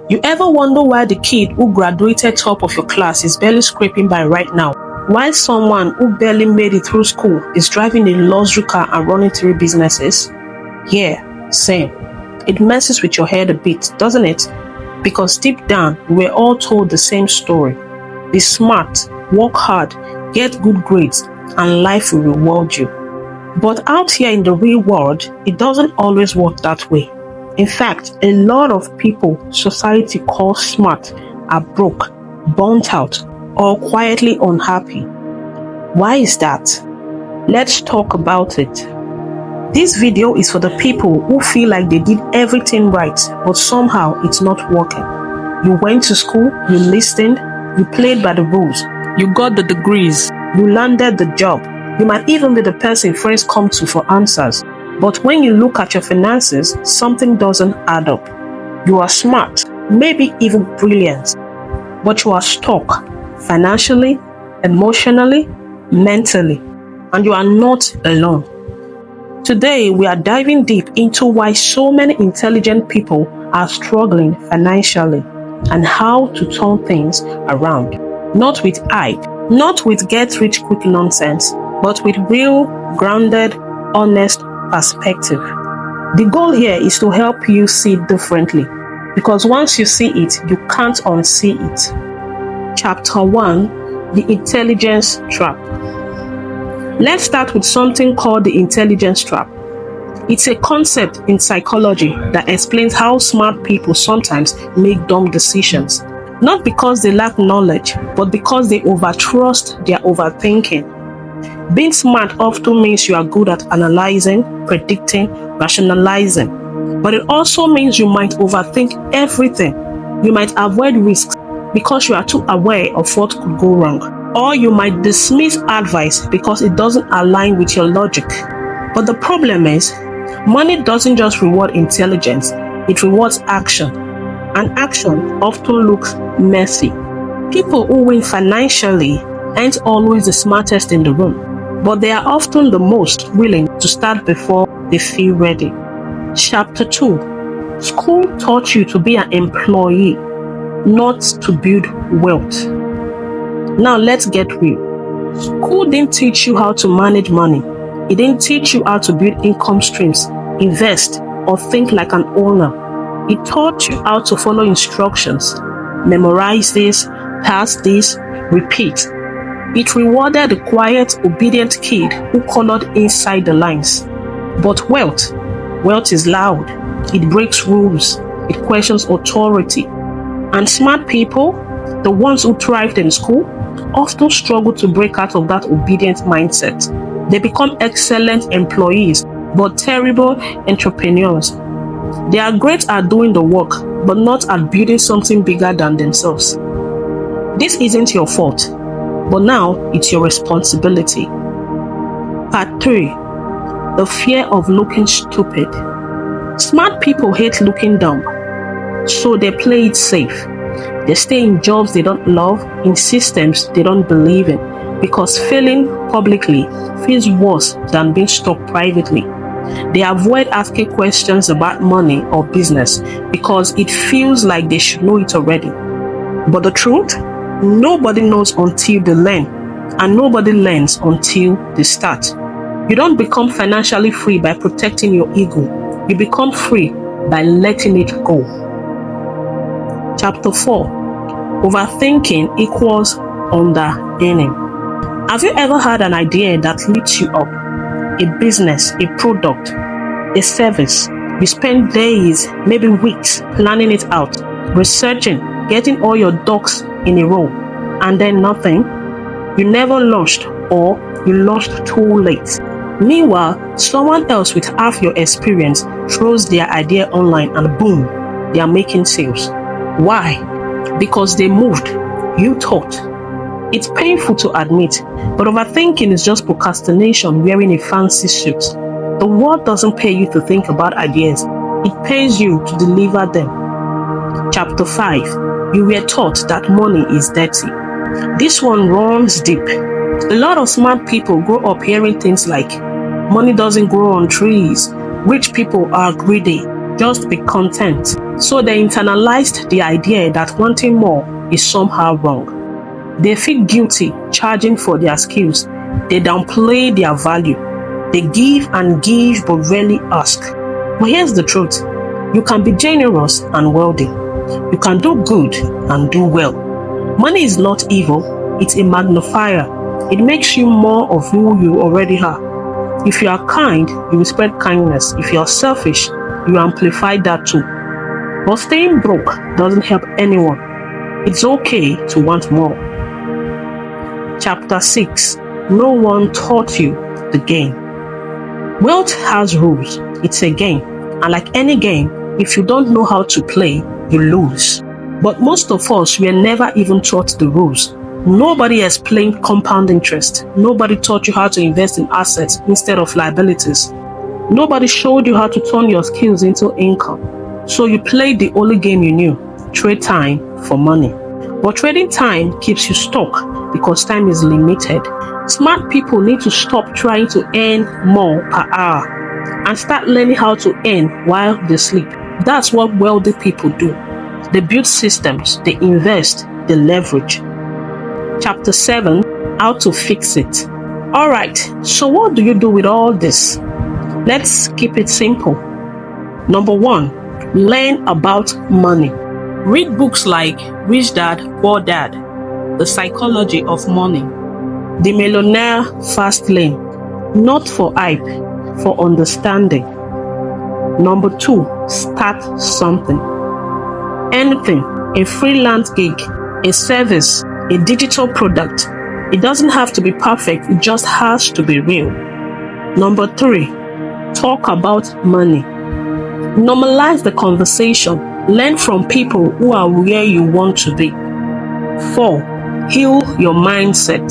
You ever wonder why the kid who graduated top of your class is barely scraping by right now? Why someone who barely made it through school is driving a luxury car and running 3 businesses? Yeah, same. It messes with your head a bit, doesn't it? Because deep down, we're all told the same story. Be smart, work hard, get good grades, and life will reward you. But out here in the real world, it doesn't always work that way. In fact, a lot of people society calls smart are broke, burnt out, or quietly unhappy. Why is that? Let's talk about it. This video is for the people who feel like they did everything right, but somehow it's not working. You went to school, you listened, you played by the rules, you got the degrees, you landed the job. You might even be the person friends come to for answers. But when you look at your finances, something doesn't add up. You are smart, maybe even brilliant, but you are stuck financially, emotionally, mentally, and you are not alone. Today, we are diving deep into why so many intelligent people are struggling financially and how to turn things around. Not with hype, not with get-rich-quick nonsense, but with real, grounded, honest perspective. The goal here is to help you see it differently, because once you see it, you can't unsee it. Chapter 1: The Intelligence Trap. Let's start with something called the intelligence trap. It's a concept in psychology that explains how smart people sometimes make dumb decisions. Not because they lack knowledge, but because they overtrust their overthinking. Being smart often means you are good at analyzing, predicting, rationalizing. But it also means you might overthink everything. You might avoid risks because you are too aware of what could go wrong. Or you might dismiss advice because it doesn't align with your logic. But the problem is, money doesn't just reward intelligence, it rewards action. And action often looks messy. People who win financially aren't always the smartest in the room, but they are often the most willing to start before they feel ready. Chapter 2: School taught you to be an employee, not to build wealth. Now let's get real. School didn't teach you how to manage money. It didn't teach you how to build income streams, invest, or think like an owner. It taught you how to follow instructions, memorize this, pass this, repeat. It rewarded the quiet, obedient kid who colored inside the lines. But wealth is loud. It breaks rules. It questions authority. And smart people, the ones who thrived in school, often struggle to break out of that obedient mindset. They become excellent employees, but terrible entrepreneurs. They are great at doing the work, but not at building something bigger than themselves. This isn't your fault, but now it's your responsibility. Part 3: The fear of looking stupid. Smart people hate looking dumb, so they play it safe. They stay in jobs they don't love, in systems they don't believe in, because failing publicly feels worse than being stuck privately. They avoid asking questions about money or business because it feels like they should know it already. But the truth? Nobody knows until they learn, and nobody learns until they start. You don't become financially free by protecting your ego. You become free by letting it go. Chapter 4: Overthinking equals under-earning. Have you ever had an idea that lifts you up? A business, a product, a service. You spend days, maybe weeks, planning it out, researching, getting all your ducks in a row, and then nothing. You never launched, or you launched too late. Meanwhile, someone else with half your experience throws their idea online and boom, they are making sales. Why? Because they moved. You thought. It's painful to admit, but overthinking is just procrastination wearing a fancy suit. The world doesn't pay you to think about ideas. It pays you to deliver them. Chapter 5: You were taught that money is dirty. This one runs deep. A lot of smart people grow up hearing things like, money doesn't grow on trees, rich people are greedy, just be content. So they internalized the idea that wanting more is somehow wrong. They feel guilty charging for their skills. They downplay their value. They give and give but rarely ask. But here's the truth. You can be generous and wealthy. You can do good and do well. Money is not evil. It's a magnifier. It makes you more of who you already are. If you are kind, you will spread kindness. If you are selfish, you amplify that too. But staying broke doesn't help anyone. It's okay to want more. Chapter 6. No one taught you the game. Wealth has rules. It's a game. And like any game, if you don't know how to play, you lose. But most of us were never even taught the rules. Nobody explained compound interest. Nobody taught you how to invest in assets instead of liabilities. Nobody showed you how to turn your skills into income. So you played the only game you knew, trade time for money. But trading time keeps you stuck because time is limited. Smart people need to stop trying to earn more per hour and start learning how to earn while they sleep. That's what wealthy people do. They build systems, they invest, they leverage. Chapter 7. How to fix it. Alright, so what do you do with all this? Let's keep it simple. Number 1. Learn about money. Read books like Rich Dad, Poor Dad, The Psychology of Money, The Millionaire Fast Lane. Not for hype, for understanding. Number 2. Start something. Anything, a freelance gig, a service, a digital product. It doesn't have to be perfect, it just has to be real. Number 3. Talk about money. Normalize the conversation. Learn from people who are where you want to be. 4. Heal your mindset.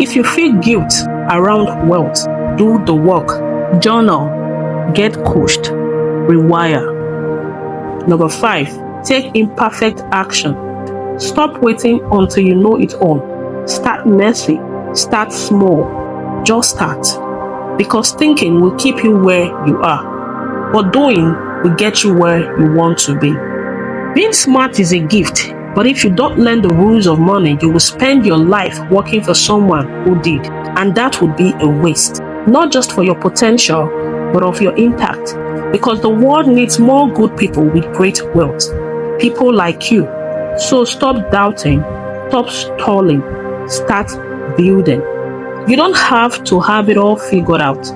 If you feel guilt around wealth, do the work. Journal. Get coached. Rewire. Number 5. Take imperfect action. Stop waiting until you know it all. Start messy. Start small. Just start. Because thinking will keep you where you are. But doing will get you where you want to be. Being smart is a gift, but if you don't learn the rules of money, you will spend your life working for someone who did, and that would be a waste. Not just for your potential, but of your impact. Because the world needs more good people with great wealth. People like you. So stop doubting, stop stalling, start building. You don't have to have it all figured out.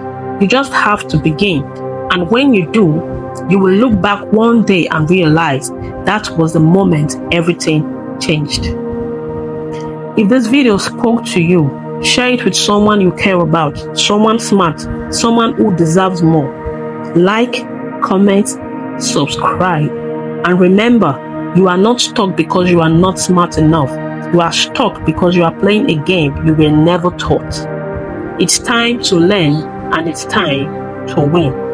You just have to begin. And when you do, you will look back one day and realize that was the moment everything changed. If this video spoke to you, share it with someone you care about, someone smart, someone who deserves more. Like, comment, subscribe. And remember, you are not stuck because you are not smart enough. You are stuck because you are playing a game you were never taught. It's time to learn and it's time to win.